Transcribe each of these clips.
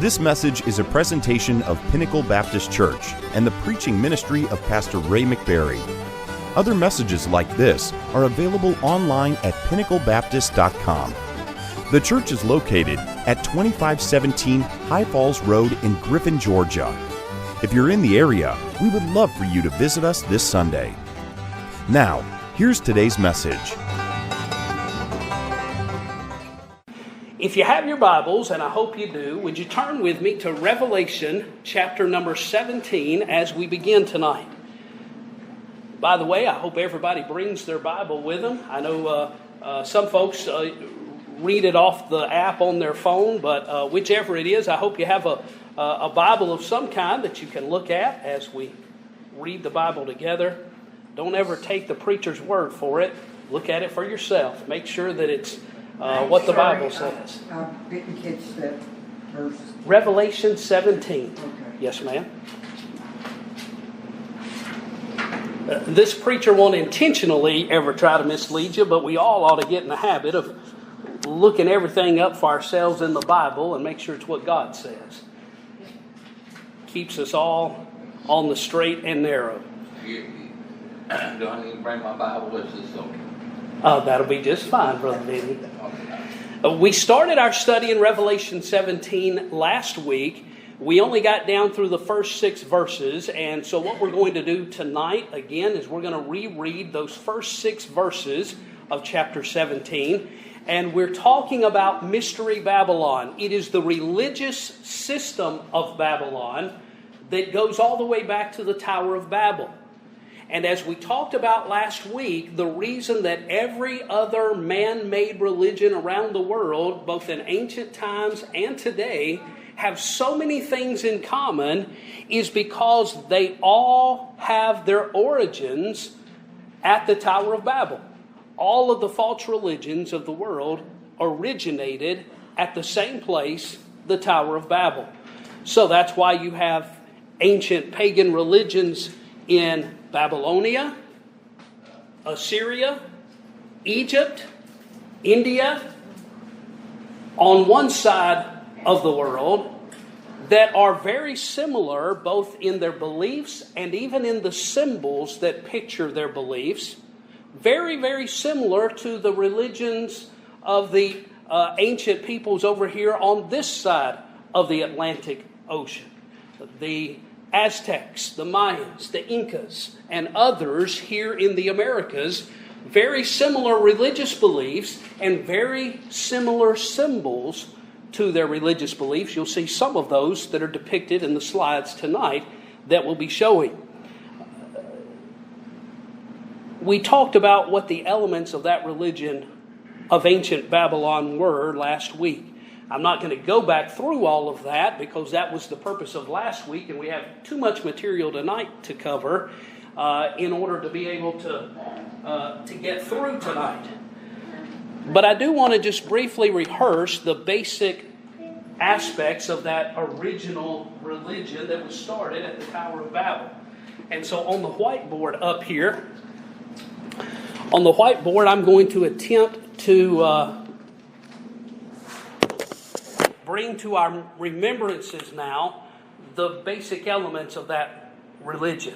This message is a presentation of Pinnacle Baptist Church and the preaching ministry of Pastor Ray McBarry. Other messages like this are available online at pinnaclebaptist.com. The church is located at 2517 High Falls Road in Griffin, Georgia. If you're in the area, we would love for you to visit us this Sunday. Now, here's today's message. If you have your Bibles, and I hope you do, would you turn with me to Revelation chapter number 17 as we begin tonight? By the way, I hope everybody brings their Bible with them. I know some folks read it off the app on their phone, but whichever it is, I hope you have a Bible of some kind that you can look at as we read the Bible together. Don't ever take the preacher's word for it. Look at it for yourself. Make sure that it's what the Bible says. I didn't catch that verse. Revelation 17. Okay. Yes, ma'am. This preacher won't intentionally ever try to mislead you, but we all ought to get in the habit of looking everything up for ourselves in the Bible and make sure it's what God says. Keeps us all on the straight and narrow. Do I need to bring my Bible with us? Okay. That'll be just fine, Brother Vinny. We started our study in Revelation 17 last week. We only got down through the first 6 verses, and so what we're going to do tonight, again, is we're going to reread those first 6 verses of chapter 17, and we're talking about Mystery Babylon. It is the religious system of Babylon that goes all the way back to the Tower of Babel. And as we talked about last week, the reason that every other man-made religion around the world, both in ancient times and today, have so many things in common is because they all have their origins at the Tower of Babel. All of the false religions of the world originated at the same place, the Tower of Babel. So that's why you have ancient pagan religions in Babylonia, Assyria, Egypt, India, on one side of the world, that are very similar both in their beliefs and even in the symbols that picture their beliefs. Very, very similar to the religions of the ancient peoples over here on this side of the Atlantic Ocean. The Aztecs, the Mayans, the Incas, and others here in the Americas, very similar religious beliefs and very similar symbols to their religious beliefs. You'll see some of those that are depicted in the slides tonight that we'll be showing. We talked about what the elements of that religion of ancient Babylon were last week. I'm not going to go back through all of that because that was the purpose of last week, and we have too much material tonight to cover in order to be able to get through tonight. But I do want to just briefly rehearse the basic aspects of that original religion that was started at the Tower of Babel. And so on the whiteboard up here, I'm going to attempt to bring to our remembrances now the basic elements of that religion.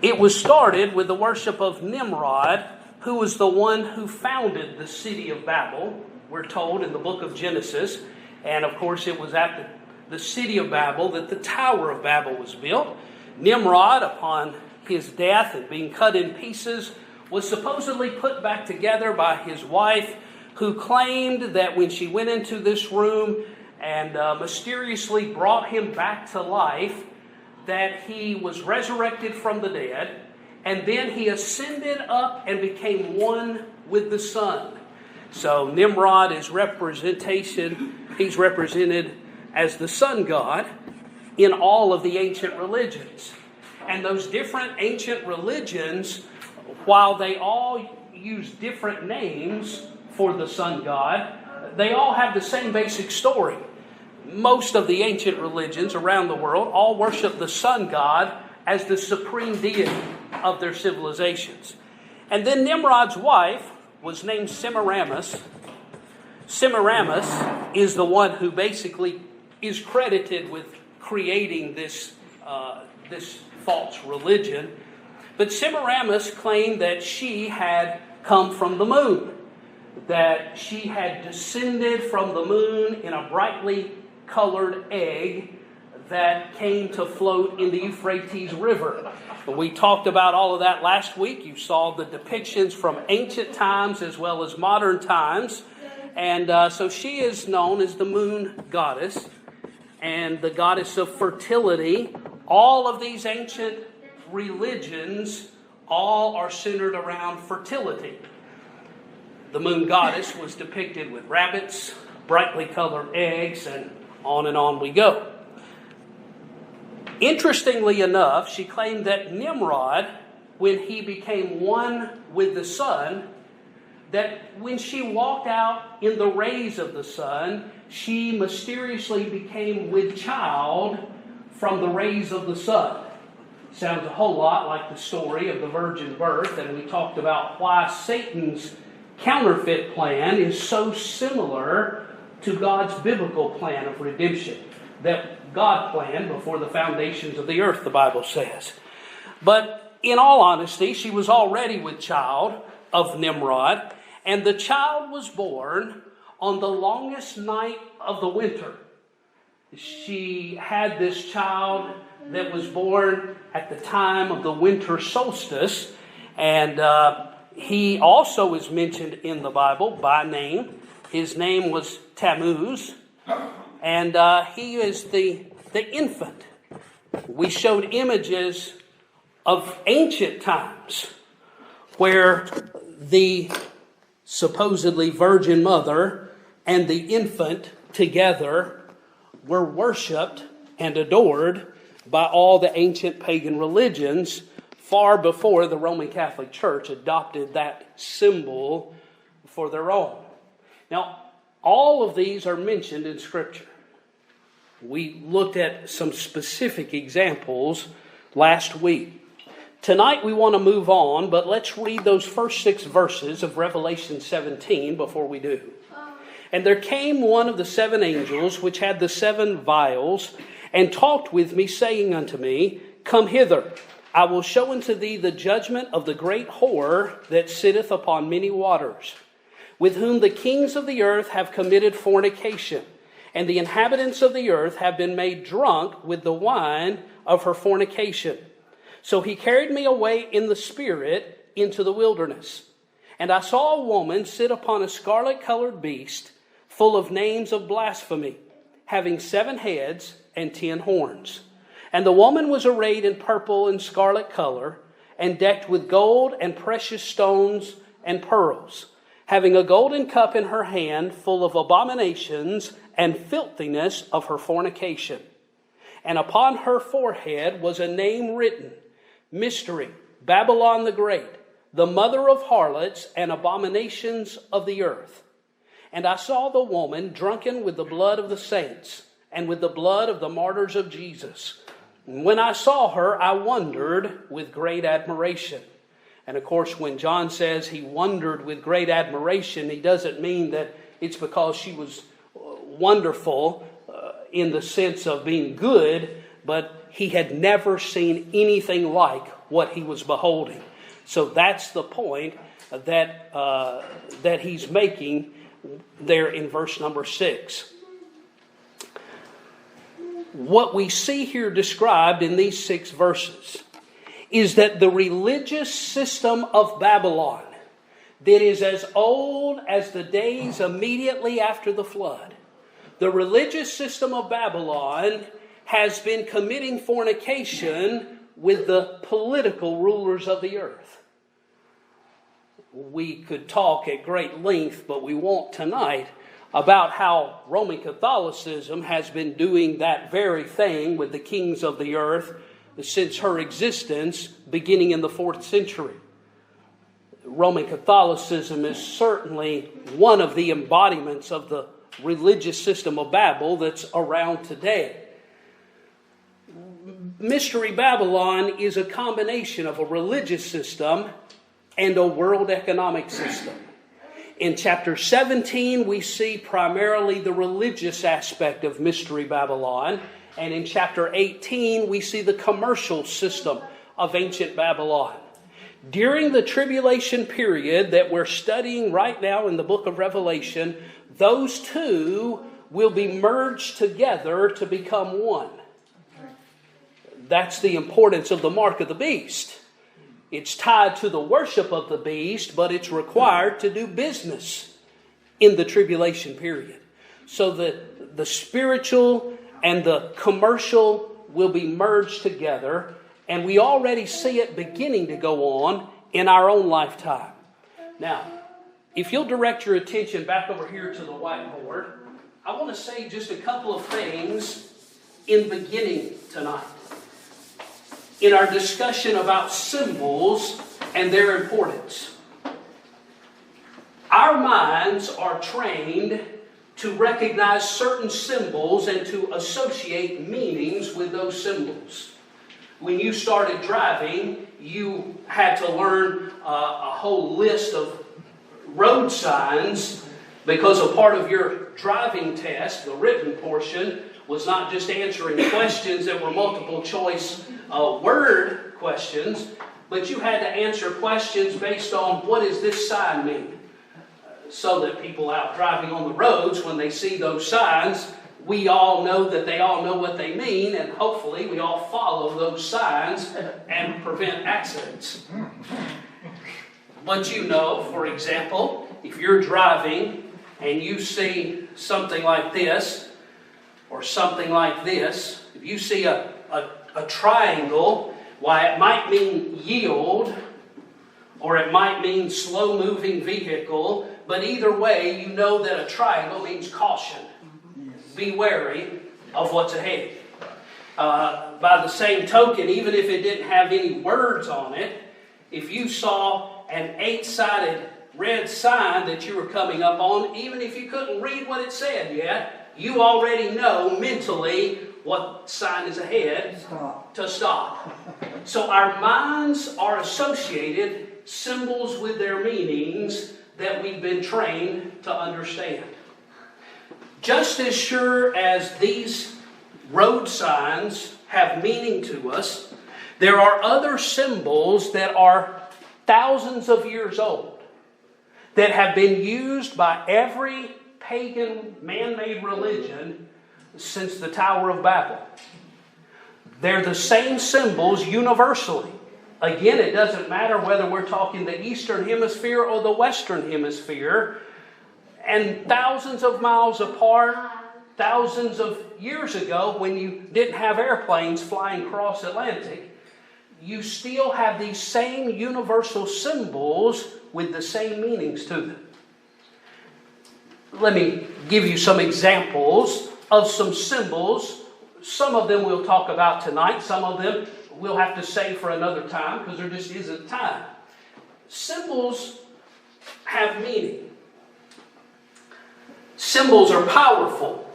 It was started with the worship of Nimrod, who was the one who founded the city of Babel, we're told in the book of Genesis. And of course it was at the city of Babel that the Tower of Babel was built. Nimrod, upon his death and being cut in pieces, was supposedly put back together by his wife, who claimed that when she went into this room and mysteriously brought him back to life, that he was resurrected from the dead, and then he ascended up and became one with the sun. So Nimrod is he's represented as the sun god in all of the ancient religions. And those different ancient religions, while they all use different names for the sun god, they all have the same basic story. Most of the ancient religions around the world all worship the sun god as the supreme deity of their civilizations. And then Nimrod's wife was named Semiramis. Semiramis is the one who basically is credited with creating this false religion. But Semiramis claimed that she had come from the moon, that she had descended from the moon in a brightly colored egg that came to float in the Euphrates River. We talked about all of that last week. You saw the depictions from ancient times as well as modern times. And so she is known as the moon goddess and the goddess of fertility. All of these ancient religions all are centered around fertility. The moon goddess was depicted with rabbits, brightly colored eggs, and on we go. Interestingly enough, she claimed that Nimrod, when he became one with the sun, that when she walked out in the rays of the sun, she mysteriously became with child from the rays of the sun. Sounds a whole lot like the story of the virgin birth, and we talked about why Satan's counterfeit plan is so similar to God's biblical plan of redemption that God planned before the foundations of the earth, the Bible says. But in all honesty, she was already with child of Nimrod, and the child was born on the longest night of the winter. She had this child that was born at the time of the winter solstice, and he also is mentioned in the Bible by name. His name was Tammuz, and he is the infant. We showed images of ancient times where the supposedly virgin mother and the infant together were worshipped and adored by all the ancient pagan religions far before the Roman Catholic Church adopted that symbol for their own. Now, all of these are mentioned in Scripture. We looked at some specific examples last week. Tonight we want to move on, but let's read those first 6 verses of Revelation 17 before we do. And there came one of the 7 angels which had the 7 vials, and talked with me, saying unto me, Come hither, I will show unto thee the judgment of the great whore that sitteth upon many waters, with whom the kings of the earth have committed fornication, and the inhabitants of the earth have been made drunk with the wine of her fornication. So he carried me away in the spirit into the wilderness. And I saw a woman sit upon a scarlet-colored beast, full of names of blasphemy, having 7 heads and 10 horns. And the woman was arrayed in purple and scarlet color, and decked with gold and precious stones and pearls, having a golden cup in her hand, full of abominations and filthiness of her fornication. And upon her forehead was a name written, Mystery, Babylon the Great, the mother of harlots and abominations of the earth. And I saw the woman drunken with the blood of the saints, and with the blood of the martyrs of Jesus. And when I saw her, I wondered with great admiration. And of course, when John says he wondered with great admiration, he doesn't mean that it's because she was wonderful in the sense of being good, but he had never seen anything like what he was beholding. So that's the point that he's making there in verse number 6. What we see here described in these 6 verses is that the religious system of Babylon, that is as old as the days immediately after the flood, the religious system of Babylon has been committing fornication with the political rulers of the earth. We could talk at great length, but we won't tonight, about how Roman Catholicism has been doing that very thing with the kings of the earth since her existence beginning in the 4th century. Roman Catholicism is certainly one of the embodiments of the religious system of Babel that's around today. Mystery Babylon is a combination of a religious system and a world economic system. In chapter 17, we see primarily the religious aspect of Mystery Babylon. And in chapter 18, we see the commercial system of ancient Babylon. During the tribulation period that we're studying right now in the book of Revelation, those two will be merged together to become one. That's the importance of the mark of the beast. It's tied to the worship of the beast, but it's required to do business in the tribulation period. So the spiritual and the commercial will be merged together, and we already see it beginning to go on in our own lifetime. Now, if you'll direct your attention back over here to the whiteboard, I want to say just a couple of things in beginning tonight. In our discussion about symbols and their importance. Our minds are trained to recognize certain symbols and to associate meanings with those symbols. When you started driving, you had to learn a whole list of road signs because a part of your driving test, the written portion, was not just answering questions that were multiple choice word questions, but you had to answer questions based on what does this sign mean? So that people out driving on the roads, when they see those signs, we all know that they all know what they mean, and hopefully we all follow those signs and prevent accidents. But you know, for example, if you're driving and you see something like this, or something like this, if you see a triangle, why it might mean yield, or it might mean slow-moving vehicle, but either way, you know that a triangle means caution. Be wary of what's ahead. By the same token, even if it didn't have any words on it, if you saw an 8-sided red sign that you were coming up on, even if you couldn't read what it said yet, you already know mentally what sign is ahead to stop. So our minds are associated symbols with their meanings that we've been trained to understand. Just as sure as these road signs have meaning to us, there are other symbols that are thousands of years old that have been used by every pagan man-made religion since the Tower of Babel. They're the same symbols universally. Again, it doesn't matter whether we're talking the Eastern Hemisphere or the Western Hemisphere. And thousands of miles apart, thousands of years ago, when you didn't have airplanes flying across Atlantic, you still have these same universal symbols with the same meanings to them. Let me give you some examples of some symbols. Some of them we'll talk about tonight. Some of them we'll have to save for another time because there just isn't time. Symbols have meaning. Symbols are powerful.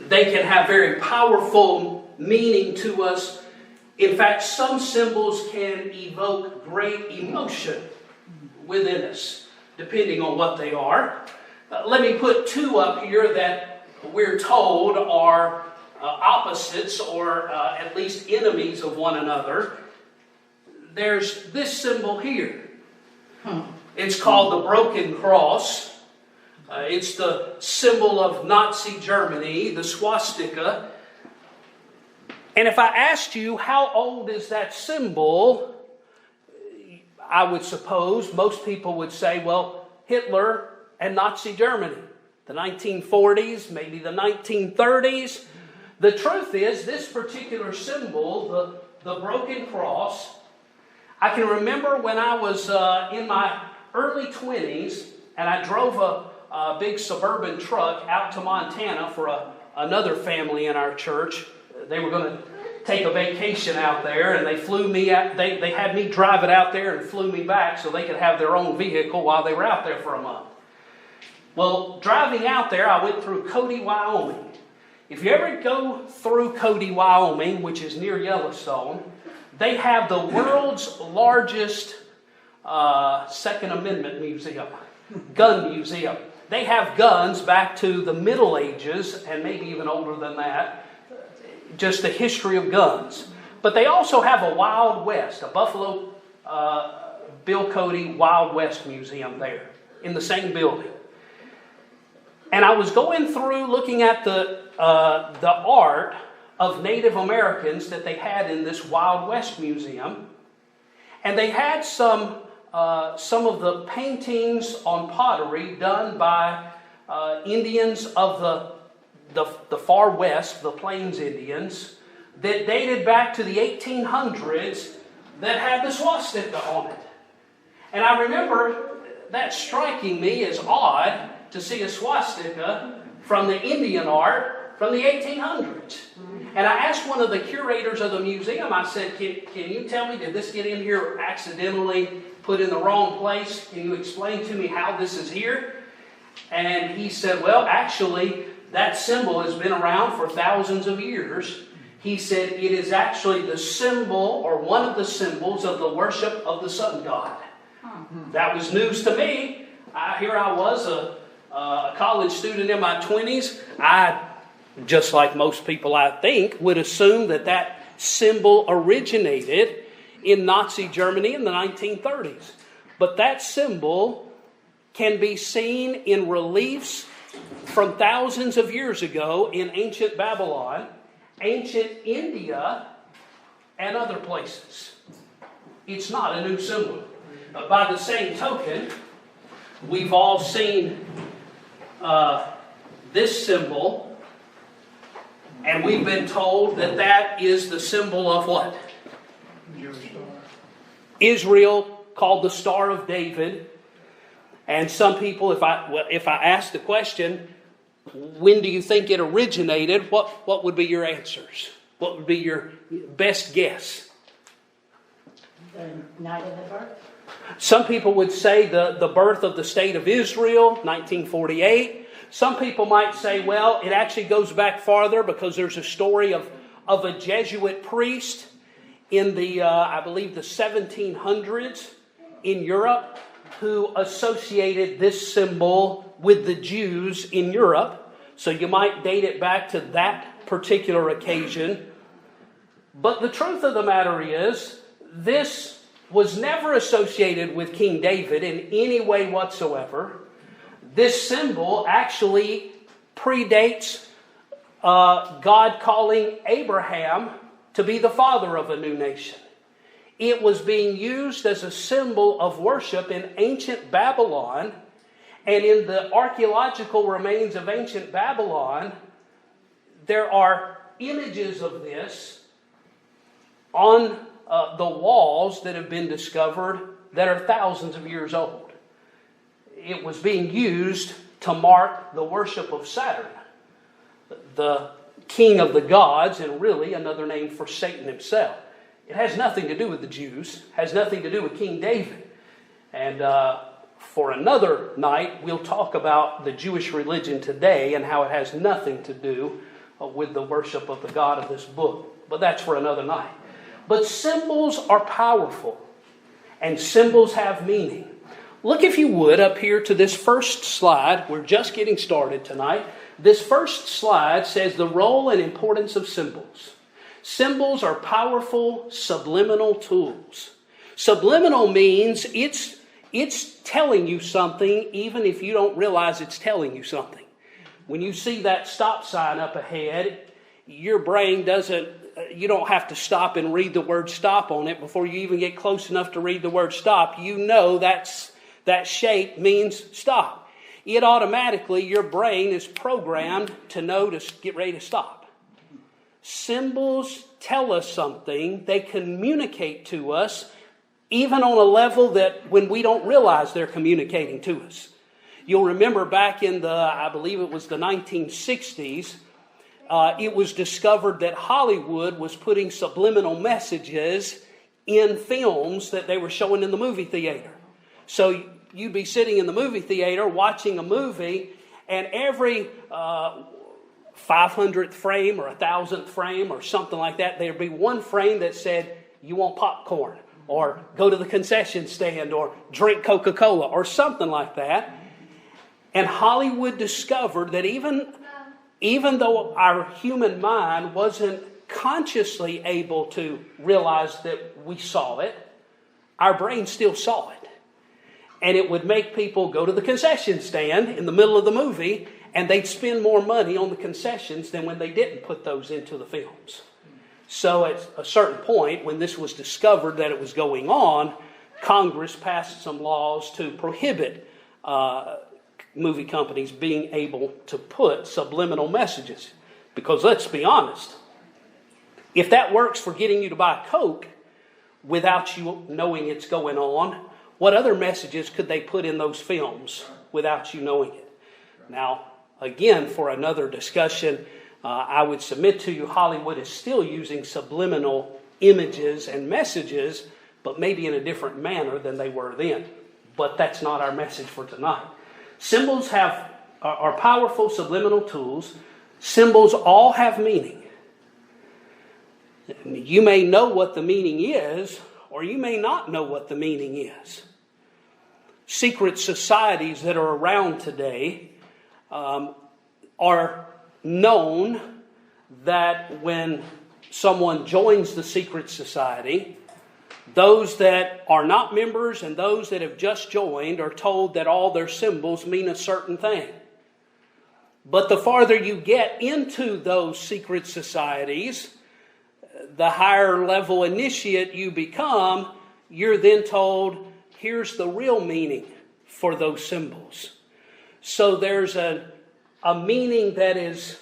They can have very powerful meaning to us. In fact, some symbols can evoke great emotion within us, depending on what they are. Let me put two up here that we're told are opposites or at least enemies of one another. There's this symbol here. It's called the broken cross. It's the symbol of Nazi Germany, the swastika. And if I asked you how old is that symbol, I would suppose most people would say, well, Hitler and Nazi Germany, the 1940s, maybe the 1930s. The truth is, this particular symbol, the broken cross, I can remember when I was in my early 20s and I drove a big suburban truck out to Montana for another family in our church. They were going to take a vacation out there, and they flew me out. They had me drive it out there and flew me back so they could have their own vehicle while they were out there for a month. Well, driving out there, I went through Cody, Wyoming. If you ever go through Cody, Wyoming, which is near Yellowstone, they have the world's largest Second Amendment museum. gun museum. They have guns back to the Middle Ages, and maybe even older than that, just the history of guns. But they also have a Wild West, a Buffalo Bill Cody Wild West Museum there in the same building. And I was going through looking at the art of Native Americans that they had in this Wild West Museum, and they had some of the paintings on pottery done by Indians of the far west, the Plains Indians, that dated back to the 1800s that had the swastika on it. And I remember that striking me as odd to see a swastika from the Indian art from the 1800s. And I asked one of the curators of the museum, I said, can you tell me, did this get in here accidentally, put in the wrong place? Can you explain to me how this is here? And he said, well, actually, that symbol has been around for thousands of years. He said it is actually the symbol, or one of the symbols, of the worship of the sun god. That was news to me. Here I was, a college student in my 20s. I, just like most people I think, would assume that symbol originated in Nazi Germany in the 1930s. But that symbol can be seen in reliefs from thousands of years ago in ancient Babylon, ancient India, and other places. It's not a new symbol. But by the same token, we've all seen this symbol, and we've been told that is the symbol of what? Israel, called the Star of David. And some people, if I ask the question, when do you think it originated? What would be your answers? What would be your best guess? The night of the birth? Some people would say the birth of the state of Israel, 1948. Some people might say, well, it actually goes back farther because there's a story of a Jesuit priest in the, I believe, the 1700s in Europe who associated this symbol with the Jews in Europe. So you might date it back to that particular occasion. But the truth of the matter is, this was never associated with King David in any way whatsoever. This symbol actually predates God calling Abraham to be the father of a new nation. It was being used as a symbol of worship in ancient Babylon, and in the archaeological remains of ancient Babylon, there are images of this on the walls that have been discovered that are thousands of years old. It was being used to mark the worship of Saturn, the king of the gods, and really another name for Satan himself. It has nothing to do with the Jews, has nothing to do with King David. And for another night, we'll talk about the Jewish religion today and how it has nothing to do with the worship of the God of this book. But that's for another night. But symbols are powerful, and symbols have meaning. Look, if you would, up here to this first slide. We're just getting started tonight. This first slide says the role and importance of symbols. Symbols are powerful subliminal tools. Subliminal means it's telling you something even if you don't realize it's telling you something. When you see that stop sign up ahead, your brain you don't have to stop and read the word stop on it before you even get close enough to read the word stop. You know that shape means stop. It automatically, your brain is programmed to know to get ready to stop. Symbols tell us something. They communicate to us even on a level that when we don't realize they're communicating to us. You'll remember back in I believe it was the 1960s, it was discovered that Hollywood was putting subliminal messages in films that they were showing in the movie theater. So you'd be sitting in the movie theater watching a movie, and every 500th frame or 1,000th frame or something like that, there'd be one frame that said, "You want popcorn?" or "Go to the concession stand," or "Drink Coca-Cola," or something like that. And Hollywood discovered that even though our human mind wasn't consciously able to realize that we saw it, our brain still saw it. And it would make people go to the concession stand in the middle of the movie, and they'd spend more money on the concessions than when they didn't put those into the films. So at a certain point, when this was discovered that it was going on, Congress passed some laws to prohibit movie companies being able to put subliminal messages. Because let's be honest, if that works for getting you to buy Coke without you knowing it's going on, what other messages could they put in those films without you knowing it? Now, again, for another discussion, I would submit to you Hollywood is still using subliminal images and messages, but maybe in a different manner than they were then. But that's not our message for tonight. Symbols are powerful subliminal tools. Symbols all have meaning. You may know what the meaning is, or you may not know what the meaning is. Secret societies that are around today are known that when someone joins the secret society, those that are not members and those that have just joined are told that all their symbols mean a certain thing. But the farther you get into those secret societies, the higher level initiate you become, you're then told, here's the real meaning for those symbols. So there's a meaning that is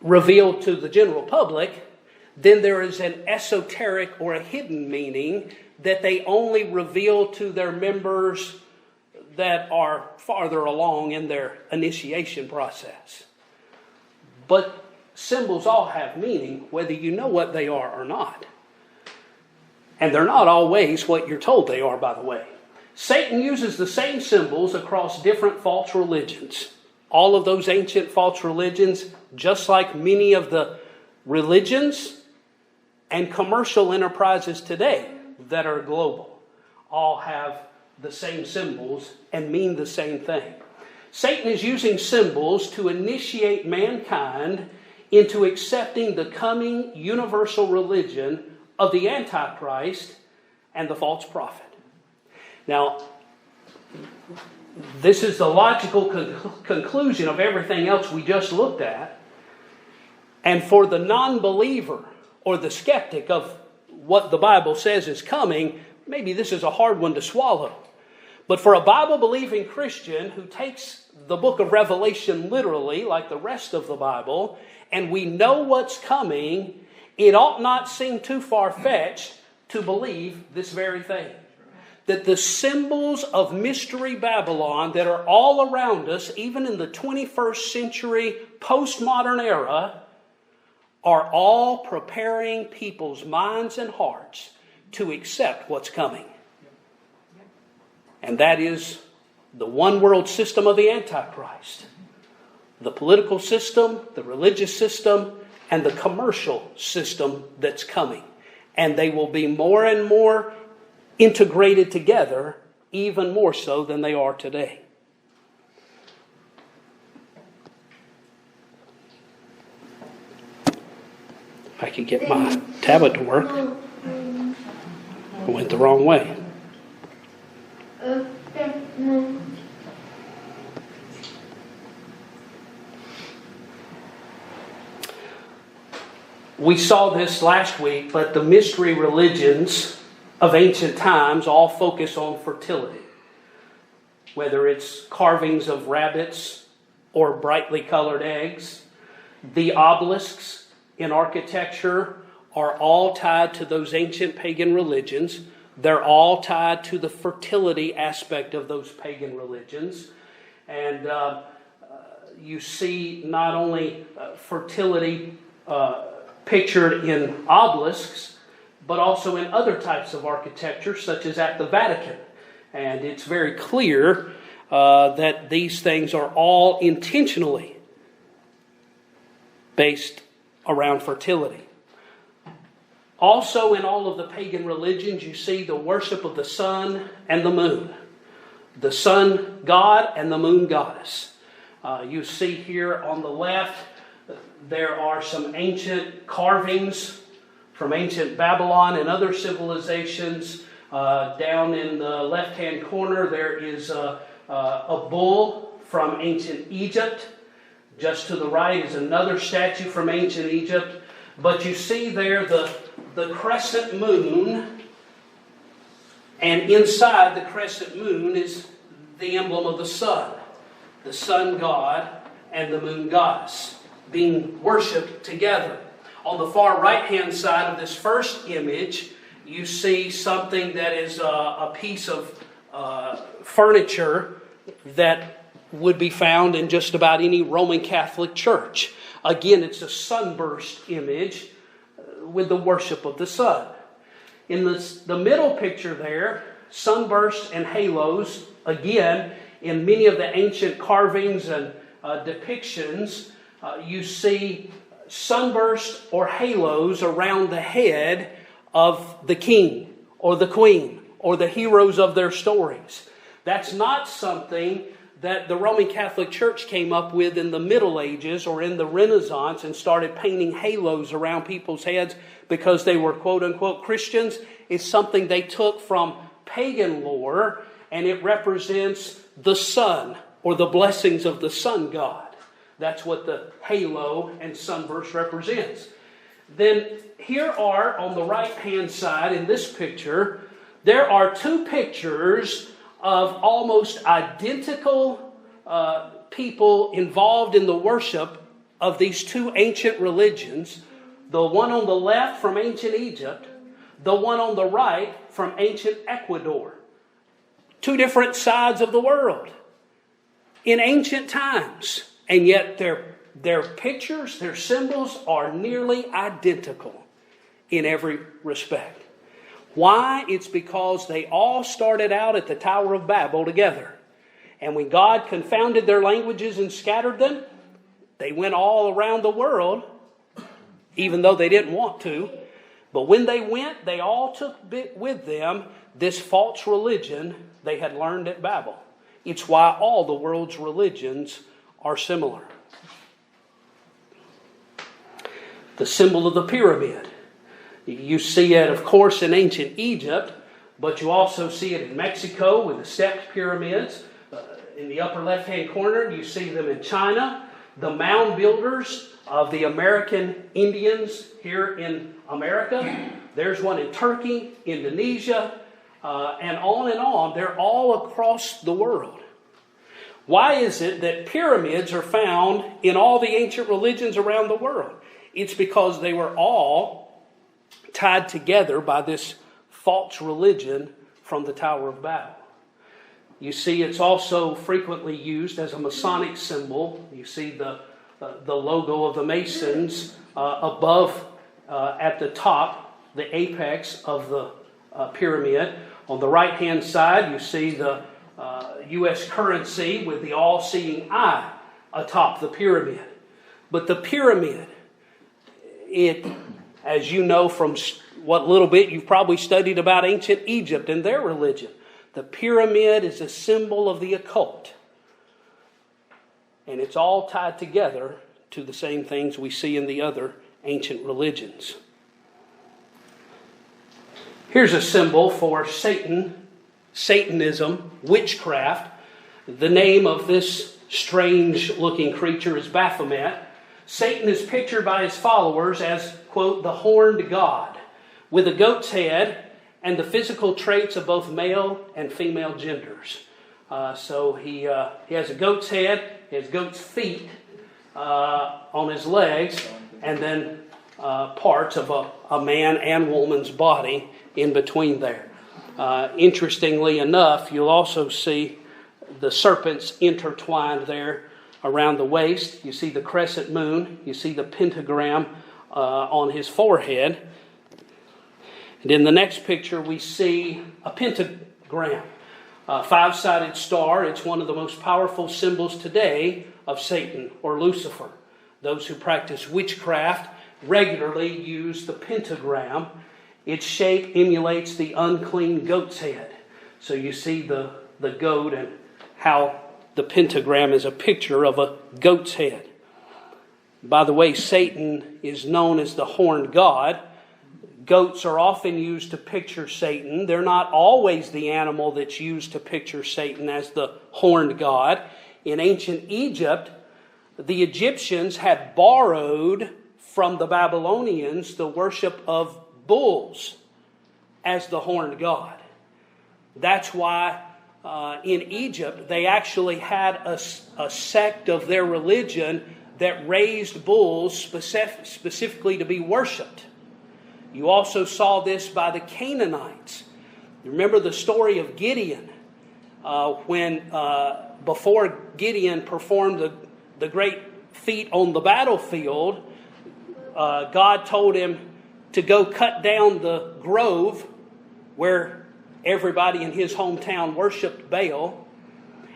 revealed to the general public. Then there is an esoteric or a hidden meaning that they only reveal to their members that are farther along in their initiation process. But symbols all have meaning, whether you know what they are or not. And they're not always what you're told they are, by the way. Satan uses the same symbols across different false religions. All of those ancient false religions, just like many of the religions and commercial enterprises today that are global, all have the same symbols and mean the same thing. Satan is using symbols to initiate mankind into accepting the coming universal religion of the antichrist and the false prophet. Now, this is the logical conclusion of everything else we just looked at. And for the non-believer or the skeptic of what the Bible says is coming, maybe this is a hard one to swallow. But for a Bible-believing Christian who takes the book of Revelation literally, like the rest of the Bible, and we know what's coming, it ought not seem too far-fetched to believe this very thing. That the symbols of Mystery Babylon that are all around us, even in the 21st century postmodern era, are all preparing people's minds and hearts to accept what's coming. And that is the one world system of the Antichrist. The political system, the religious system, and the commercial system that's coming. And they will be more and more integrated together, even more so than they are today. If I could get my tablet to work. I went the wrong way. We saw this last week, but the mystery religions of ancient times all focus on fertility. Whether it's carvings of rabbits or brightly colored eggs, the obelisks in architecture are all tied to those ancient pagan religions. They're all tied to the fertility aspect of those pagan religions. And you see not only fertility pictured in obelisks, but also in other types of architecture, such as at the Vatican. And it's very clear that these things are all intentionally based around fertility. Also, in all of the pagan religions, you see the worship of the sun and the moon. the sun god and the moon goddess. You see here on the left, there are some ancient carvings from ancient Babylon and other civilizations. Down in the left-hand corner, there is a bull from ancient Egypt. Just to the right is another statue from ancient Egypt. But you see there the crescent moon, and inside the crescent moon is the emblem of the sun god and the moon goddess being worshipped together. On the far right-hand side of this first image, you see something that is a piece of furniture that would be found in just about any Roman Catholic church. Again, it's a sunburst image with the worship of the sun. In the middle picture there, sunbursts and halos, again, in many of the ancient carvings and depictions, you see sunbursts or halos around the head of the king or the queen or the heroes of their stories. That's not something that the Roman Catholic Church came up with in the Middle Ages or in the Renaissance and started painting halos around people's heads because they were quote-unquote Christians. It's something they took from pagan lore, and it represents the sun or the blessings of the sun god. That's what the halo and sunburst represents. Then here are, on the right-hand side in this picture, there are two pictures of almost identical people involved in the worship of these two ancient religions. The one on the left from ancient Egypt, the one on the right from ancient Ecuador. Two different sides of the world in ancient times. And yet their pictures, their symbols are nearly identical in every respect. Why? It's because they all started out at the Tower of Babel together. And when God confounded their languages and scattered them, they went all around the world, even though they didn't want to. But when they went, they all took with them this false religion they had learned at Babel. It's why all the world's religions are similar. The symbol of the pyramid. You see it, of course, in ancient Egypt, but you also see it in Mexico with the stepped pyramids. In the upper left-hand corner, you see them in China. The mound builders of the American Indians here in America. There's one in Turkey, Indonesia, and on and on. They're all across the world. Why is it that pyramids are found in all the ancient religions around the world? It's because they were all tied together by this false religion from the Tower of Babel. You see, it's also frequently used as a Masonic symbol. You see the logo of the Masons above at the top, the apex of the pyramid. On the right-hand side, you see the U.S. currency with the all-seeing eye atop the pyramid. But the pyramid, it, as you know from what little bit you've probably studied about ancient Egypt and their religion, the pyramid is a symbol of the occult. And it's all tied together to the same things we see in the other ancient religions. Here's a symbol for Satan, Satanism, witchcraft. The name of this strange-looking creature is Baphomet. Satan is pictured by his followers as, quote, the horned god, with a goat's head and the physical traits of both male and female genders. So he has a goat's head, he has goat's feet on his legs, and then parts of a man and woman's body in between there. Interestingly enough, you'll also see the serpents intertwined there around the waist. You see the crescent moon. You see the pentagram on his forehead. And in the next picture, we see a pentagram, a five-sided star. It's one of the most powerful symbols today of Satan or Lucifer. Those who practice witchcraft regularly use the pentagram. Its shape emulates the unclean goat's head. So you see the the goat and how the pentagram is a picture of a goat's head. By the way, Satan is known as the horned god. Goats are often used to picture Satan. They're not always the animal that's used to picture Satan as the horned god. In ancient Egypt, the Egyptians had borrowed from the Babylonians the worship of bulls as the horned god. That's why in Egypt they actually had a sect of their religion that raised bulls specifically to be worshipped. You also saw this by the Canaanites. Remember the story of Gideon, when before Gideon performed the great feat on the battlefield, God told him to go cut down the grove where everybody in his hometown worshipped Baal,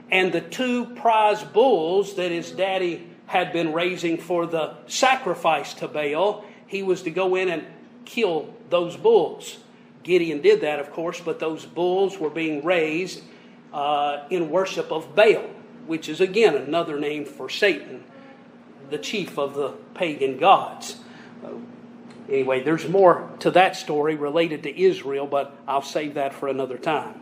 and the 2 prize bulls that his daddy had been raising for the sacrifice to Baal, he was to go in and kill those bulls. Gideon did that, of course, but those bulls were being raised in worship of Baal, which is again another name for Satan, the chief of the pagan gods. Anyway, there's more to that story related to Israel, but I'll save that for another time.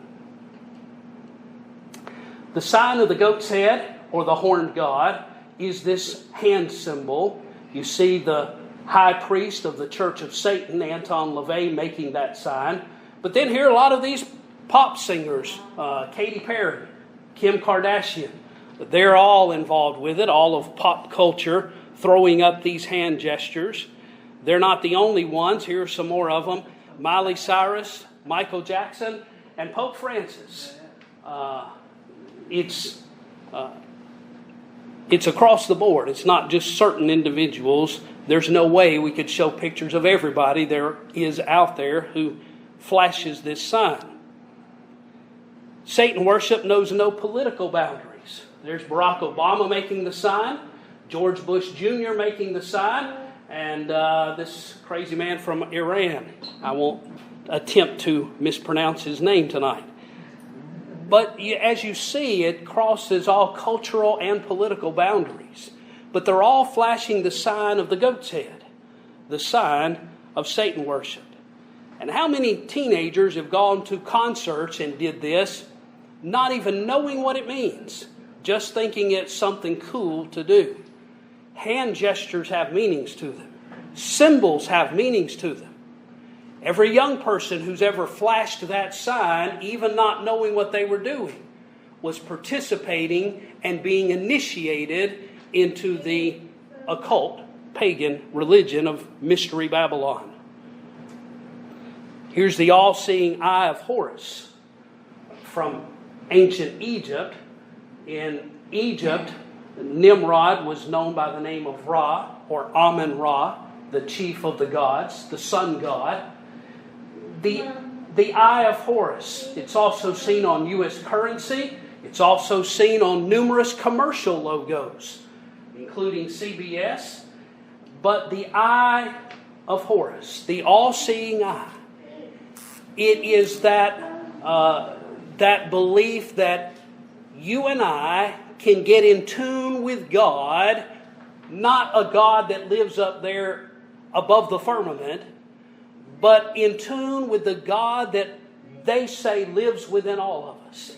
The sign of the goat's head, or the horned god, is this hand symbol. You see the high priest of the Church of Satan, Anton LaVey, making that sign. But then here are a lot of these pop singers, Katy Perry, Kim Kardashian. They're all involved with it, all of pop culture, throwing up these hand gestures. They're not the only ones. Here are some more of them. Miley Cyrus, Michael Jackson, and Pope Francis. It's across the board. It's not just certain individuals. There's no way we could show pictures of everybody there is out there who flashes this sign. Satan worship knows no political boundaries. There's Barack Obama making the sign, George Bush Jr. making the sign, and this crazy man from Iran. I won't attempt to mispronounce his name tonight. But as you see, it crosses all cultural and political boundaries. But they're all flashing the sign of the goat's head, the sign of Satan worship. And how many teenagers have gone to concerts and did this, not even knowing what it means, just thinking it's something cool to do? Hand gestures have meanings to them. Symbols have meanings to them. Every young person who's ever flashed that sign, even not knowing what they were doing, was participating and being initiated into the occult pagan religion of Mystery Babylon. Here's the all-seeing eye of Horus from ancient Egypt. In Egypt, Nimrod was known by the name of Ra, or Amun-Ra, the chief of the gods, the sun god. The eye of Horus. It's also seen on U.S. currency. It's also seen on numerous commercial logos, including CBS. But the eye of Horus, the all-seeing eye, it is that belief that you and I can get in tune with God, not a God that lives up there above the firmament, but in tune with the God that they say lives within all of us.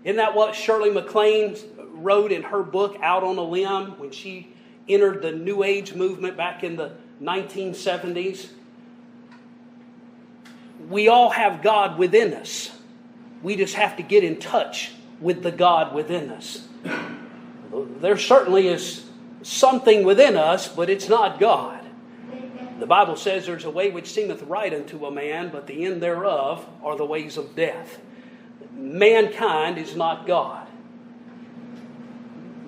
Isn't that what Shirley MacLaine wrote in her book, Out on a Limb, when she entered the New Age movement back in the 1970s? We all have God within us. We just have to get in touch with the God within us. There certainly is something within us, but it's not God. The Bible says there's a way which seemeth right unto a man, but the end thereof are the ways of death. Mankind is not God.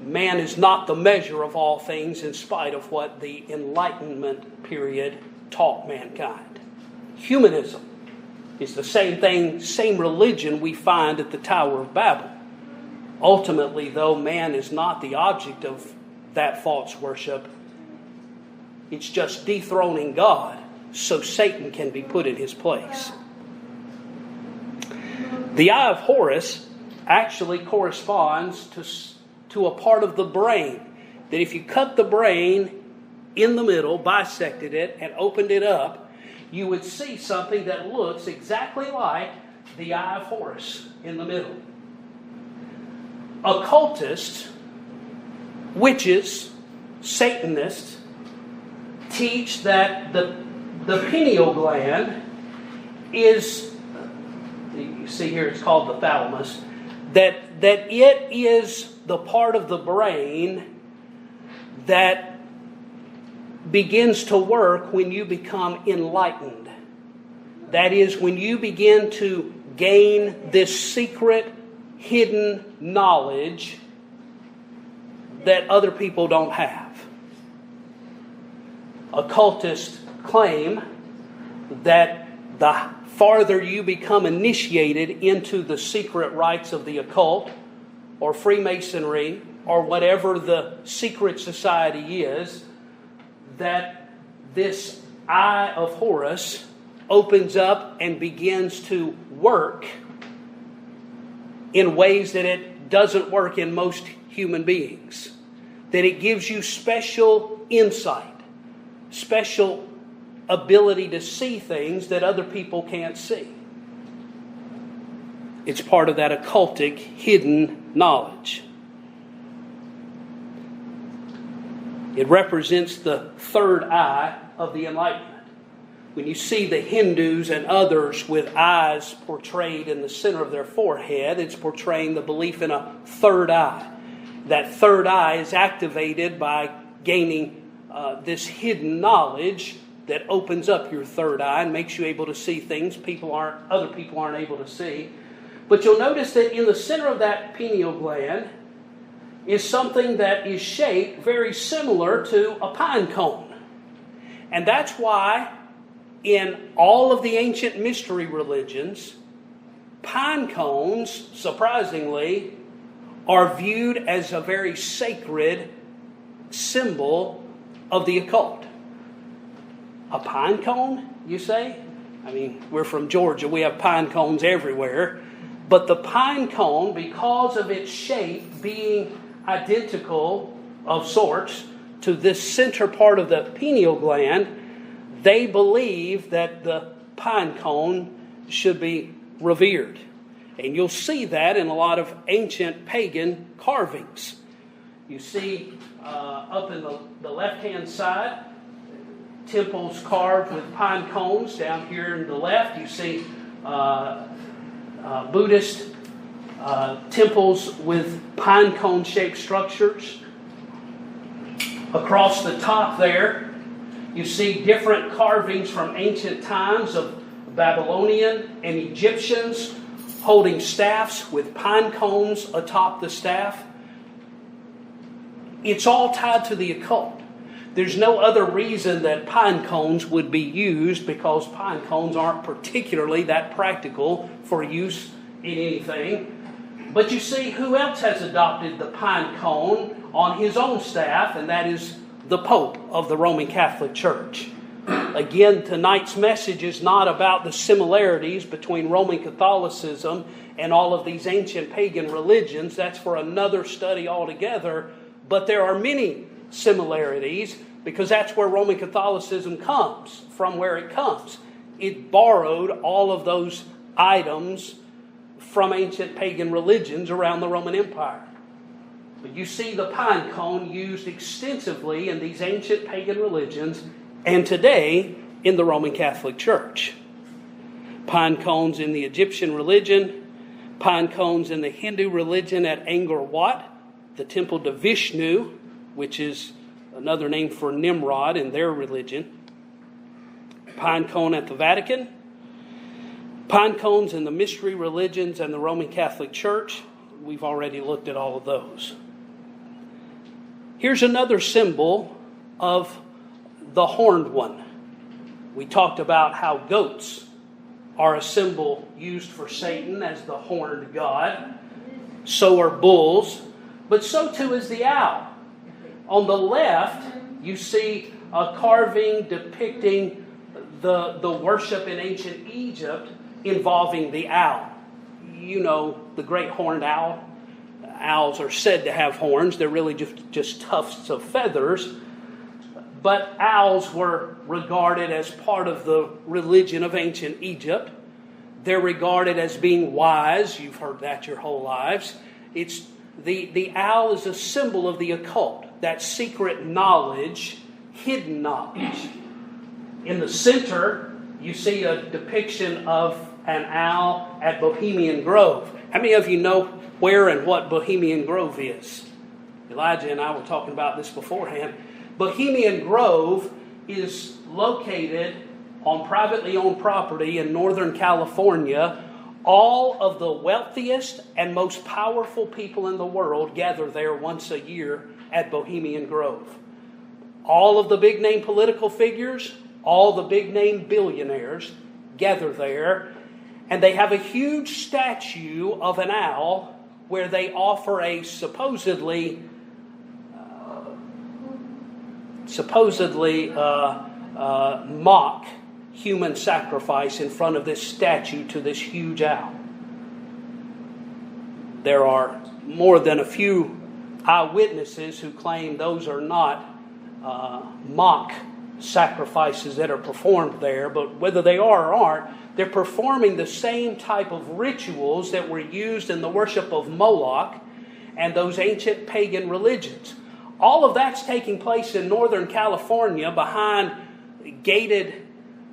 Man is not the measure of all things, in spite of what the Enlightenment period taught mankind. Humanism is the same thing, same religion we find at the Tower of Babel. Ultimately, though, man is not the object of that false worship. It's just dethroning God so Satan can be put in his place. The eye of Horus actually corresponds to a part of the brain. That if you cut the brain in the middle, bisected it, and opened it up, you would see something that looks exactly like the eye of Horus in the middle. Occultists, witches, Satanists teach that the pineal gland is, you see here it's called the thalamus, that it is the part of the brain that begins to work when you become enlightened. That is, when you begin to gain this secret, hidden knowledge that other people don't have. Occultists claim that the farther you become initiated into the secret rites of the occult, or Freemasonry, or whatever the secret society is, that this eye of Horus opens up and begins to work in ways that it doesn't work in most human beings. That it gives you special insight, special ability to see things that other people can't see. It's part of that occultic, hidden knowledge. It represents the third eye of the Enlightenment. When you see the Hindus and others with eyes portrayed in the center of their forehead, it's portraying the belief in a third eye. That third eye is activated by gaining this hidden knowledge that opens up your third eye and makes you able to see things other people aren't able to see. But you'll notice that in the center of that pineal gland is something that is shaped very similar to a pine cone. And that's why in all of the ancient mystery religions, pine cones, surprisingly, are viewed as a very sacred symbol of the occult. A pine cone, you say? I mean, we're from Georgia. We have pine cones everywhere. But the pine cone, because of its shape being identical of sorts to this center part of the pineal gland, they believe that the pine cone should be revered. And you'll see that in a lot of ancient pagan carvings. You see up in the left-hand side, temples carved with pine cones. Down here in the left, you see Buddhist temples with pine cone-shaped structures. Across the top there, you see different carvings from ancient times of Babylonian and Egyptians holding staffs with pine cones atop the staff. It's all tied to the occult. There's no other reason that pine cones would be used, because pine cones aren't particularly that practical for use in anything. But you see, who else has adopted the pine cone on his own staff, and that is the Pope of the Roman Catholic Church. Again, tonight's message is not about the similarities between Roman Catholicism and all of these ancient pagan religions. That's for another study altogether. But there are many similarities, because that's where Roman Catholicism comes, from where it comes. It borrowed all of those items from ancient pagan religions around the Roman Empire. But you see the pine cone used extensively in these ancient pagan religions, and today in the Roman Catholic Church. Pine cones in the Egyptian religion, pine cones in the Hindu religion at Angkor Wat, the temple to Vishnu, which is another name for Nimrod in their religion. Pine cone at the Vatican. Pine cones in the mystery religions and the Roman Catholic Church. We've already looked at all of those. Here's another symbol of the horned one. We talked about how goats are a symbol used for Satan as the horned god. So are bulls, but so too is the owl. On the left, you see a carving depicting the worship in ancient Egypt involving the owl. you know the great horned owl. Owls are said to have horns. They're really just tufts of feathers. But owls were regarded as part of the religion of ancient Egypt. They're regarded as being wise. You've heard that your whole lives. It's the owl is a symbol of the occult, that secret knowledge, hidden knowledge. In the center, you see a depiction of an owl at Bohemian Grove. How many of you know where and what Bohemian Grove is? Elijah and I were talking about this beforehand. Bohemian Grove is located on privately owned property in Northern California. All of the wealthiest and most powerful people in the world gather there once a year at Bohemian Grove. All of the big name political figures, all the big name billionaires gather there. And they have a huge statue of an owl where they offer a supposedly mock human sacrifice in front of this statue to this huge owl. There are more than a few eyewitnesses who claim those are not mock sacrifices that are performed there, but whether they are or aren't, they're performing the same type of rituals that were used in the worship of Moloch and those ancient pagan religions. All of that's taking place in Northern California behind gated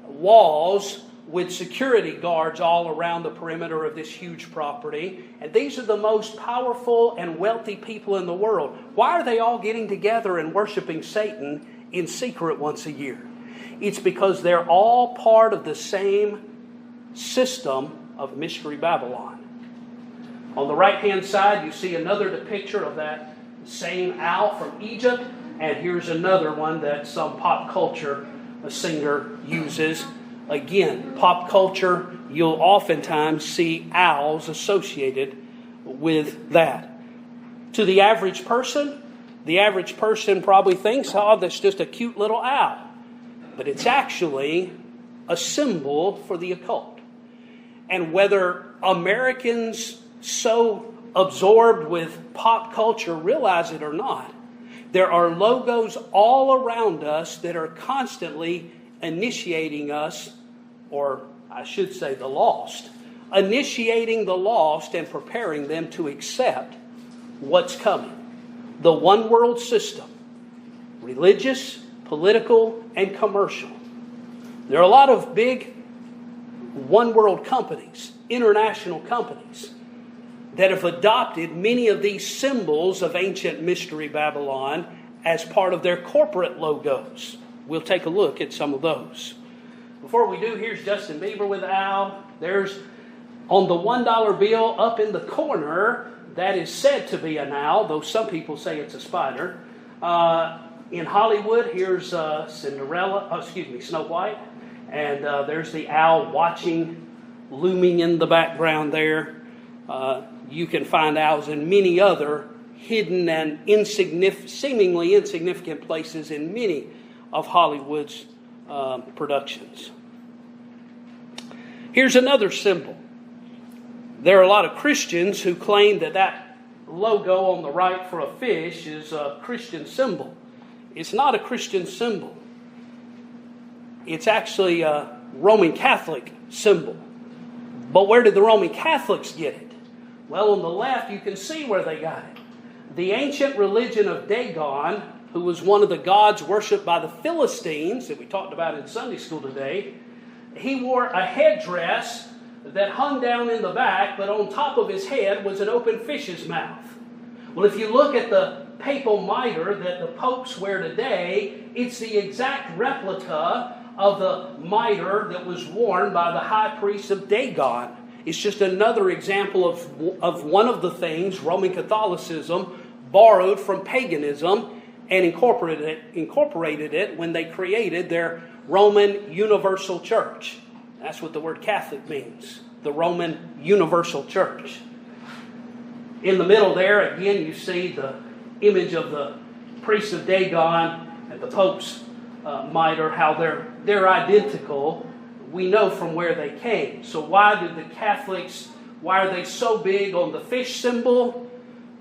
walls with security guards all around the perimeter of this huge property. And these are the most powerful and wealthy people in the world. Why are they all getting together and worshiping Satan in secret once a year? It's because they're all part of the same system of Mystery Babylon. On the right-hand side, you see another depiction of that same owl from Egypt. And here's another one that some pop culture singer uses. Again, pop culture, you'll oftentimes see owls associated with that. To the average person probably thinks, oh, that's just a cute little owl. But it's actually a symbol for the occult. And whether Americans so absorbed with pop culture realize it or not, there are logos all around us that are constantly initiating us, or I should say the lost, initiating the lost and preparing them to accept what's coming. The one world system, religious, political, and commercial. There are a lot of big one world companies, international companies, that have adopted many of these symbols of ancient Mystery Babylon as part of their corporate logos. We'll take a look at some of those. Before we do, here's Justin Bieber with the owl. There's on the $1 bill up in the corner, that is said to be an owl, though some people say it's a spider. In Hollywood, here's Snow White. And there's the owl watching, looming in the background there. You can find owls in many other hidden and seemingly insignificant places in many of Hollywood's productions. Here's another symbol. There are a lot of Christians who claim that logo on the right for a fish is a Christian symbol. It's not a Christian symbol. It's actually a Roman Catholic symbol. But where did the Roman Catholics get it? Well, on the left, you can see where they got it. The ancient religion of Dagon, who was one of the gods worshipped by the Philistines, that we talked about in Sunday school today, he wore a headdress that hung down in the back, but on top of his head was an open fish's mouth. Well, if you look at the papal mitre that the popes wear today, it's the exact replica of the mitre that was worn by the high priest of Dagon. It's just another example of one of the things Roman Catholicism borrowed from paganism and incorporated it when they created their Roman Universal Church. That's what the word Catholic means, the Roman Universal Church. In the middle there, again, you see the image of the priest of Dagon and the Pope's mitre, how they're identical. We know from where they came. So why did the Catholics Why are they so big on the fish symbol?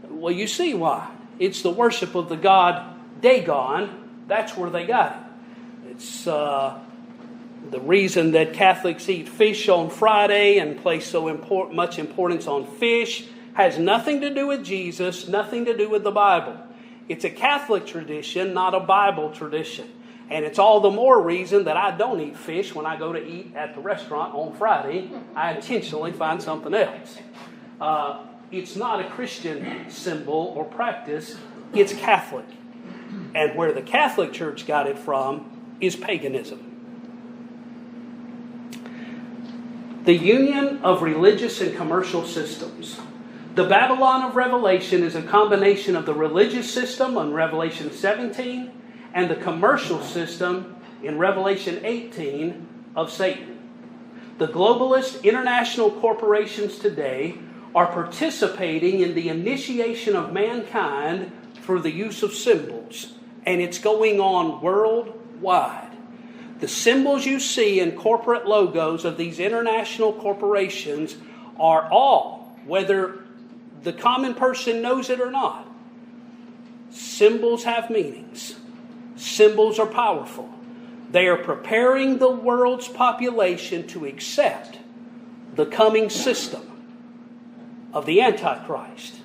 Well, you see why. It's the worship of the god Dagon. That's where they got it. It's the reason that Catholics eat fish on Friday and place so much importance on fish has nothing to do with Jesus, nothing to do with the Bible. It's a Catholic tradition, not a Bible tradition. And it's all the more reason that I don't eat fish when I go to eat at the restaurant on Friday. I intentionally find something else. It's not a Christian symbol or practice. It's Catholic. And where the Catholic Church got it from is paganism. The union of religious and commercial systems. The Babylon of Revelation is a combination of the religious system in Revelation 17 and the commercial system in Revelation 18 of Satan. The globalist international corporations today are participating in the initiation of mankind through the use of symbols, and it's going on worldwide. The symbols you see in corporate logos of these international corporations are all, whether the common person knows it or not, symbols have meanings. Symbols are powerful. They are preparing the world's population to accept the coming system of the antichrist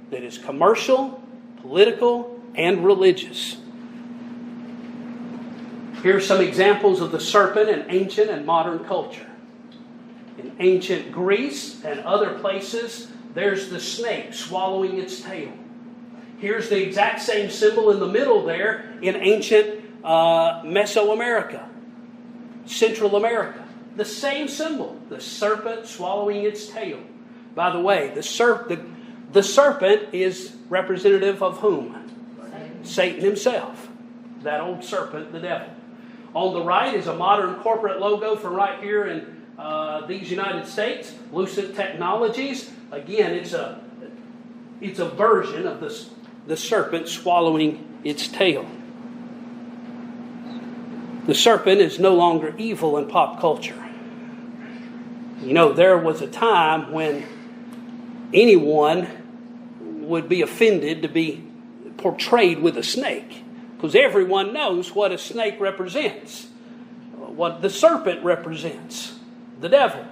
that is commercial, political, and religious. Here are some examples of the serpent in ancient and modern culture. In ancient Greece and other places, there's the snake swallowing its tail. Here's the exact same symbol in the middle there in ancient Mesoamerica, Central America. The same symbol, the serpent swallowing its tail. By the way, the serpent is representative of whom? Satan himself. That old serpent, the devil. On the right is a modern corporate logo from right here in these United States, Lucent Technologies. Again, it's a version of the serpent swallowing its tail. The serpent is no longer evil in pop culture. You know, there was a time when anyone would be offended to be portrayed with a snake, because everyone knows what a snake represents, what the serpent represents, the devil.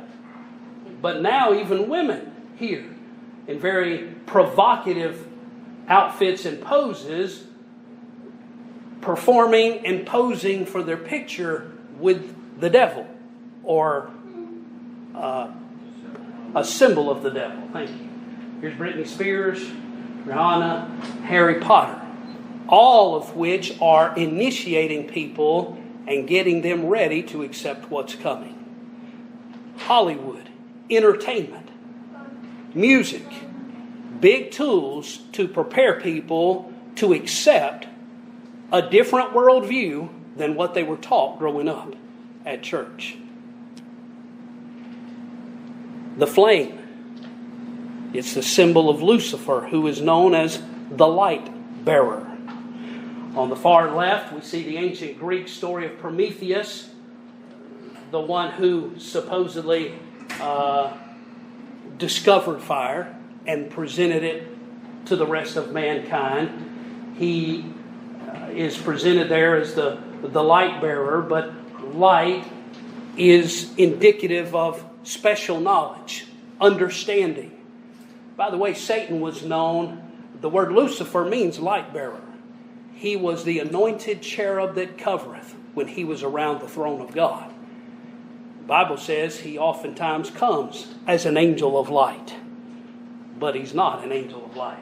But now even women here in very provocative outfits and poses, performing and posing for their picture with the devil, or a symbol of the devil. Thank you. Here's Britney Spears, Rihanna, Harry Potter, all of which are initiating people and getting them ready to accept what's coming. Hollywood, entertainment, music, big tools to prepare people to accept a different worldview than what they were taught growing up at church. The flame. It's the symbol of Lucifer, who is known as the light bearer. On the far left, we see the ancient Greek story of Prometheus, the one who supposedly discovered fire and presented it to the rest of mankind. He is presented there as the light bearer, but light is indicative of special knowledge, understanding. By the way, Satan was known, the word Lucifer means light bearer. He was the anointed cherub that covereth when he was around the throne of God. The Bible says he oftentimes comes as an angel of light, but he's not an angel of light.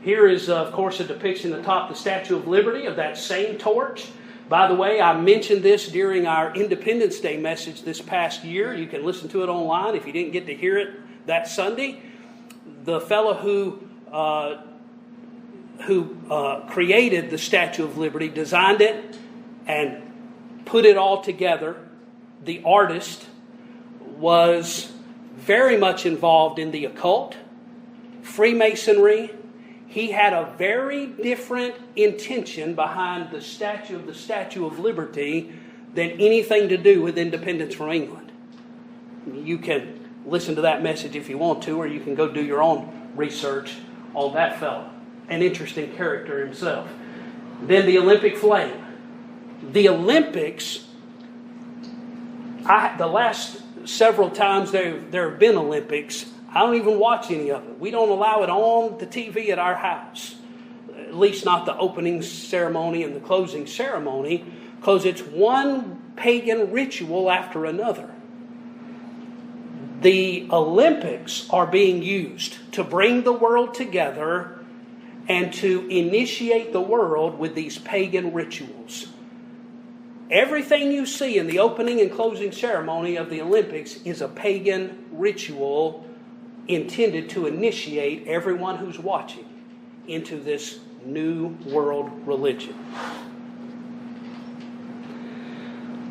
Here is, of course, a depiction atop the Statue of Liberty of that same torch. By the way, I mentioned this during our Independence Day message this past year. You can listen to it online if you didn't get to hear it that Sunday. The fellow who created the Statue of Liberty, designed it and put it all together. The artist was very much involved in the occult, Freemasonry. He had a very different intention behind the Statue of Liberty than anything to do with independence from England. You can listen to that message if you want to, or you can go do your own research on that fellow. An interesting character himself. Then the Olympic flame. The Olympics, the last several times there have been Olympics, I don't even watch any of it. We don't allow it on the TV at our house. At least not the opening ceremony and the closing ceremony, because it's one pagan ritual after another. The Olympics are being used to bring the world together and to initiate the world with these pagan rituals. Everything you see in the opening and closing ceremony of the Olympics is a pagan ritual intended to initiate everyone who's watching into this new world religion.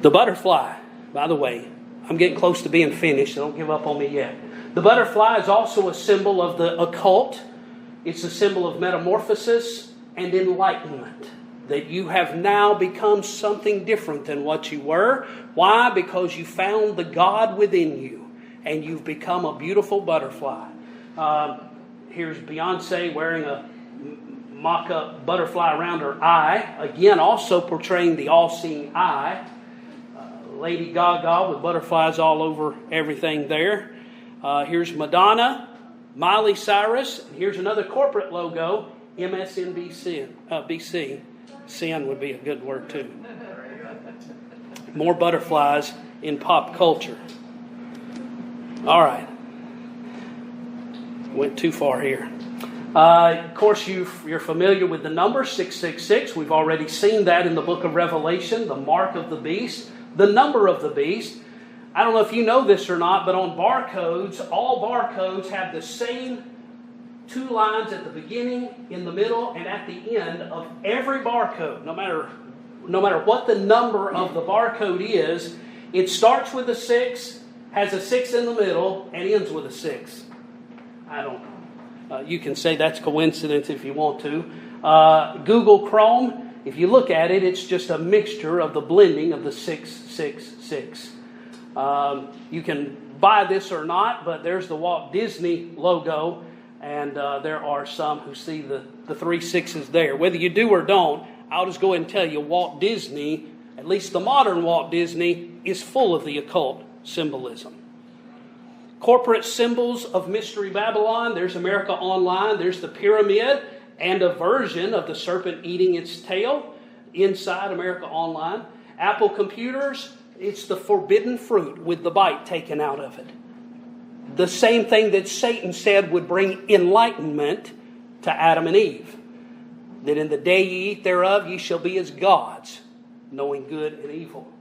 The butterfly, by the way, I'm getting close to being finished, so don't give up on me yet. The butterfly is also a symbol of the occult. It's a symbol of metamorphosis and enlightenment. That you have now become something different than what you were. Why? Because you found the God within you. And you've become a beautiful butterfly. Here's Beyonce wearing a mock-up butterfly around her eye. Again, also portraying the all-seeing eye. Lady Gaga with butterflies all over everything there. Here's Madonna, Miley Cyrus. And here's another corporate logo, MSNBC. BC. Sin would be a good word too. More butterflies in pop culture. All right. Went too far here. Of course, you're familiar with the number 666. We've already seen that in the book of Revelation, the mark of the beast, the number of the beast. I don't know if you know this or not, but on barcodes, all barcodes have the same two lines at the beginning, in the middle, and at the end of every barcode. No matter what the number of the barcode is, it starts with a 6, has a 6 in the middle, and ends with a 6. I don't know. You can say that's coincidence if you want to. Google Chrome, if you look at it, it's just a mixture of the blending of the 666. You can buy this or not, but there's the Walt Disney logo, and there are some who see the 3 6s there. Whether you do or don't, I'll just go ahead and tell you, Walt Disney, at least the modern Walt Disney, is full of the occult symbolism. Corporate symbols of Mystery Babylon. There's America Online. There's the pyramid and a version of the serpent eating its tail inside America Online. Apple computers, it's the forbidden fruit with the bite taken out of it. The same thing that Satan said would bring enlightenment to Adam and Eve. That in the day ye eat thereof, ye shall be as gods, knowing good and evil.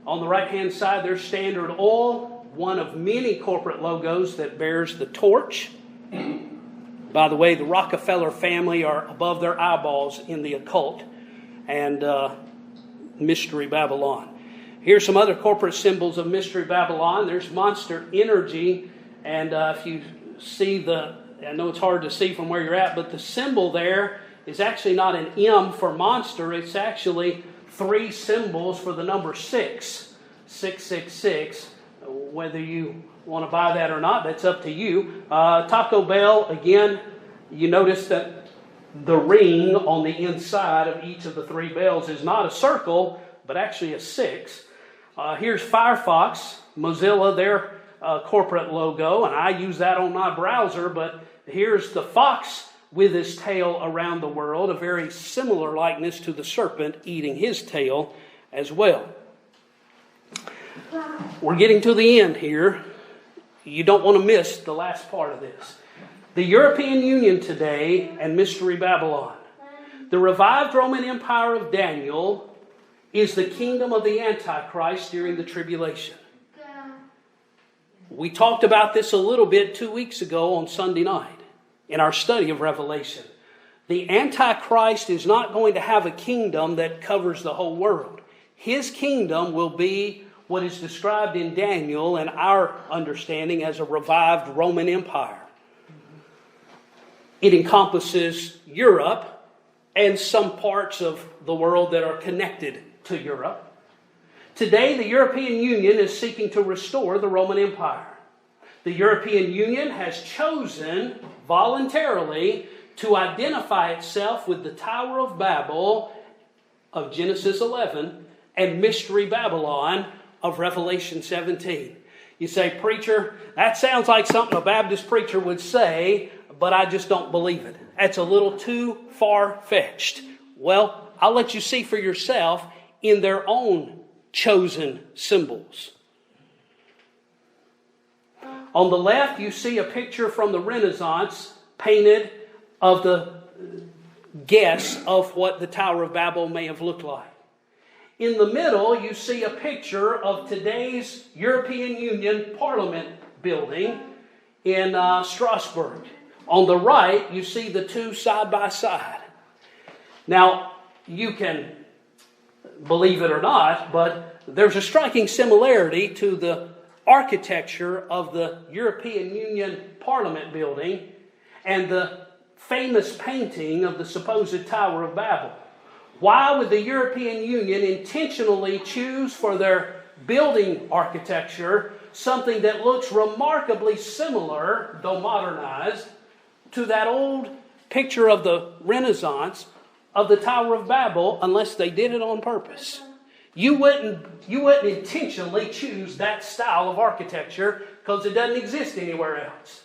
On the right-hand side, there's Standard Oil, one of many corporate logos that bears the torch. By the way, the Rockefeller family are above their eyeballs in the occult and Mystery Babylon. Here's some other corporate symbols of Mystery Babylon. There's Monster Energy, and if you see I know it's hard to see from where you're at, but the symbol there is actually not an M for monster. It's actually 3 symbols for the number 6, 666. Whether you want to buy that or not, that's up to you. Taco Bell, again, you notice that the ring on the inside of each of the 3 bells is not a circle, but actually a 6. Here's Firefox, Mozilla, their corporate logo, and I use that on my browser, but here's the fox with his tail around the world, a very similar likeness to the serpent eating his tail as well. We're getting to the end here. You don't want to miss the last part of this. The European Union today and Mystery Babylon. The revived Roman Empire of Daniel is the kingdom of the Antichrist during the tribulation. We talked about this a little bit 2 weeks ago on Sunday night in our study of Revelation. The Antichrist is not going to have a kingdom that covers the whole world. His kingdom will be what is described in Daniel and our understanding as a revived Roman Empire. It encompasses Europe and some parts of the world that are connected to Europe. Today, the European Union is seeking to restore the Roman Empire. The European Union has chosen voluntarily to identify itself with the Tower of Babel of Genesis 11 and Mystery Babylon of Revelation 17. You say, preacher, that sounds like something a Baptist preacher would say, but I just don't believe it. That's a little too far-fetched. Well, I'll let you see for yourself in their own chosen symbols. On the left, you see a picture from the Renaissance painted of the guess of what the Tower of Babel may have looked like. In the middle, you see a picture of today's European Union Parliament building in Strasbourg. On the right, you see the two side by side. Now, you can believe it or not, but there's a striking similarity to the architecture of the European Union Parliament building and the famous painting of the supposed Tower of Babel. Why would the European Union intentionally choose for their building architecture something that looks remarkably similar, though modernized, to that old picture of the Renaissance of the Tower of Babel, unless they did it on purpose? You wouldn't intentionally choose that style of architecture because it doesn't exist anywhere else.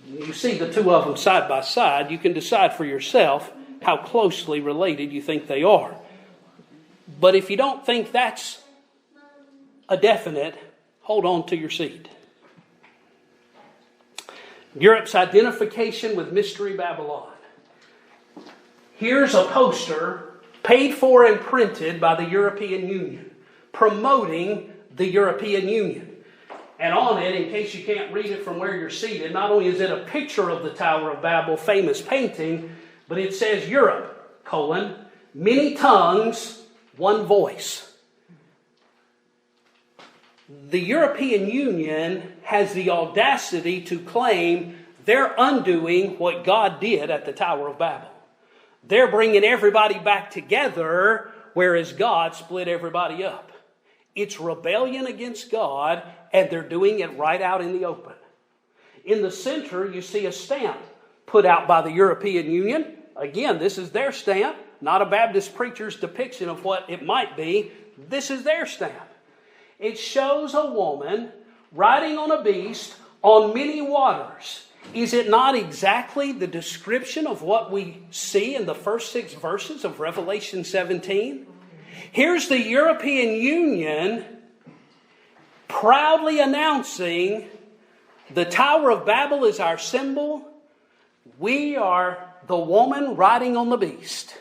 You see the two of them side by side, you can decide for yourself how closely related you think they are. But if you don't think that's a definite, hold on to your seat. Europe's identification with Mystery Babylon. Here's a poster paid for and printed by the European Union, promoting the European Union. And on it, in case you can't read it from where you're seated, not only is it a picture of the Tower of Babel famous painting, but it says Europe, many tongues, one voice. The European Union has the audacity to claim they're undoing what God did at the Tower of Babel. They're bringing everybody back together, whereas God split everybody up. It's rebellion against God, and they're doing it right out in the open. In the center, you see a stamp put out by the European Union. Again, this is their stamp, not a Baptist preacher's depiction of what it might be. This is their stamp. It shows a woman riding on a beast on many waters. Is it not exactly the description of what we see in the first 6 verses of Revelation 17? Here's the European Union proudly announcing the Tower of Babel is our symbol. We are the woman riding on the beast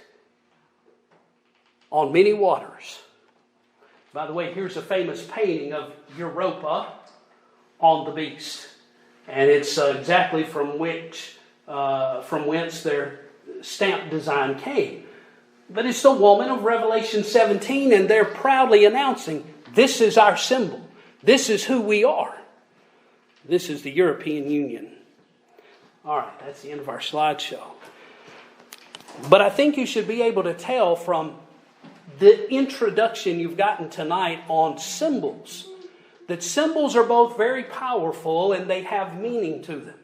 on many waters. By the way, here's a famous painting of Europa on the beast. And it's exactly from whence their stamp design came. But it's the woman of Revelation 17, and they're proudly announcing, this is our symbol. This is who we are. This is the European Union. All right, that's the end of our slideshow. But I think you should be able to tell from the introduction you've gotten tonight on symbols that symbols are both very powerful and they have meaning to them.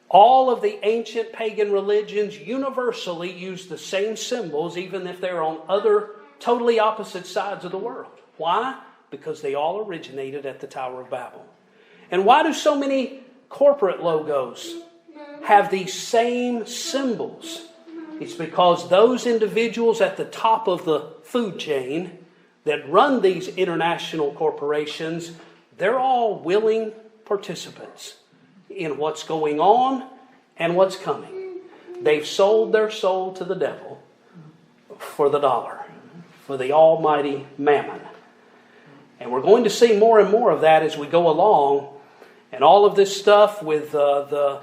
All of the ancient pagan religions universally use the same symbols, even if they're on other totally opposite sides of the world. Why? Because they all originated at the Tower of Babel. And why do so many corporate logos have these same symbols? It's because those individuals at the top of the food chain that run these international corporations, they're all willing participants in what's going on and what's coming. They've sold their soul to the devil for the dollar, for the almighty mammon. And we're going to see more and more of that as we go along. And all of this stuff with the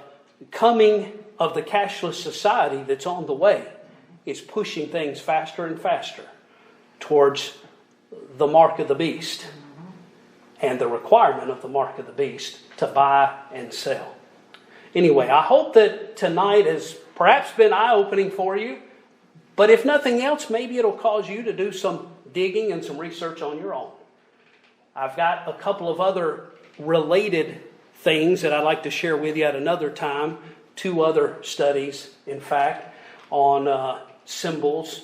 coming of the cashless society that's on the way is pushing things faster and faster towards the mark of the beast and the requirement of the mark of the beast to buy and sell. Anyway, I hope that tonight has perhaps been eye-opening for you, but if nothing else, maybe it'll cause you to do some digging and some research on your own. I've got a couple of other related things that I'd like to share with you at another time. 2 other studies, in fact, on symbols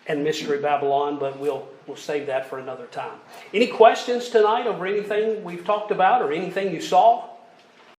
and Mystery Babylon, but we'll save that for another time. Any questions tonight over anything we've talked about or anything you saw?